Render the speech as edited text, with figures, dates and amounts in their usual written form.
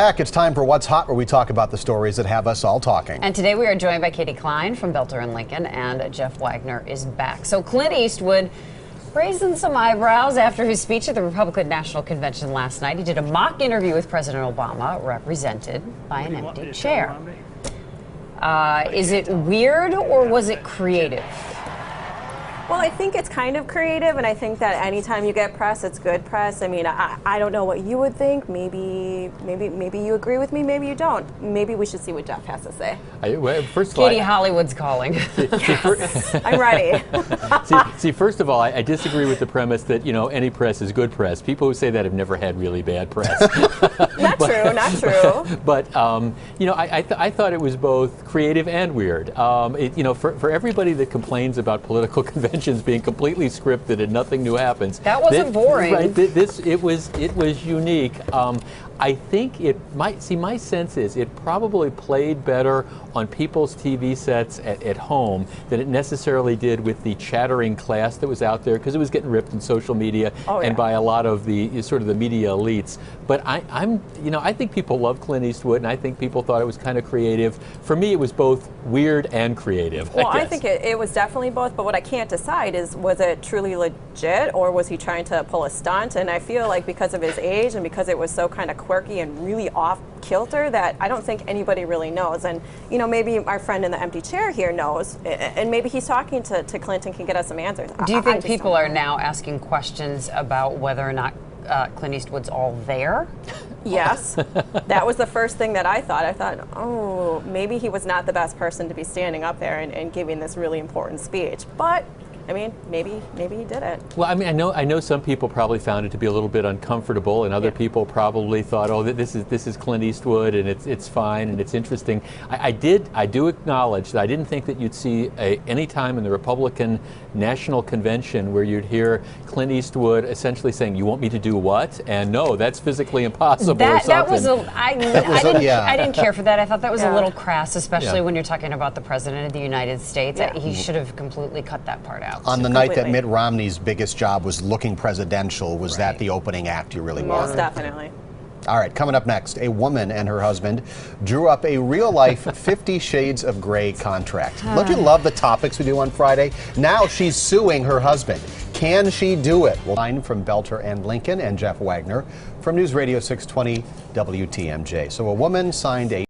back. It's time for What's Hot, where we talk about the stories that have us all talking. And today we are joined by Klein from Boelter Lincoln, and Jeff Wagner is back. So Clint Eastwood raising some eyebrows after his speech at the Republican National Convention last night. He did a mock interview with President Obama, represented by an empty chair. Is it weird or was it creative? Well, I think it's kind of creative, and I think that anytime you get press, it's good press. I mean, I don't know what you would think. Maybe you agree with me. Maybe you don't. Maybe we should see what Jeff has to say. First of all, Katie Hollywood's calling. I'm ready. see, first of all, I disagree with the premise that any press is good press. People who say that have never had really bad press. Not true. But I thought it was both creative and weird. For everybody that complains about political conventions being completely scripted and nothing new happens. That wasn't boring. Right. It was unique. I think it might, my sense is it probably played better on people's TV sets at home than it necessarily did with the chattering class that was out there, because it was getting ripped in social media and by a lot of the sort of the media elites. But I think people love Clint Eastwood, and I think people thought it was kind of creative. For me, it was both weird and creative. Well, I think it was definitely both, but what I can't decide is, was it truly legit, or was he trying to pull a stunt? And I feel like because of his age and because it was so kind of quirky and really off kilter, that I don't think anybody really knows. And maybe our friend in the empty chair here knows, and maybe he's talking to Clinton, can get us some answers. Do you think people are now asking questions about whether or not Clint Eastwood's all there? Yes. That was the first thing that I thought. I thought, oh, maybe he was not the best person to be standing up there and giving this really important speech. But I mean, maybe he did it. Well, I mean, I know some people probably found it to be a little bit uncomfortable, and other people probably thought, oh, this is Clint Eastwood, and it's fine and it's interesting. I do acknowledge that I didn't think that you'd see any time in the Republican National Convention where you'd hear Clint Eastwood essentially saying, "You want me to do what?" And no, that's physically impossible. I didn't care for that. I thought that was a little crass, especially when you're talking about the President of the United States. He should have completely cut that part out. On the night that Mitt Romney's biggest job was looking presidential, was that the opening act you really wanted? Most definitely. All right, coming up next, a woman and her husband drew up a real-life 50 Shades of Grey contract. Don't you love the topics we do on Friday? Now she's suing her husband. Can she do it? Klein from Boelter and Lincoln, and Jeff Wagner from News Radio 620 WTMJ. So a woman signed a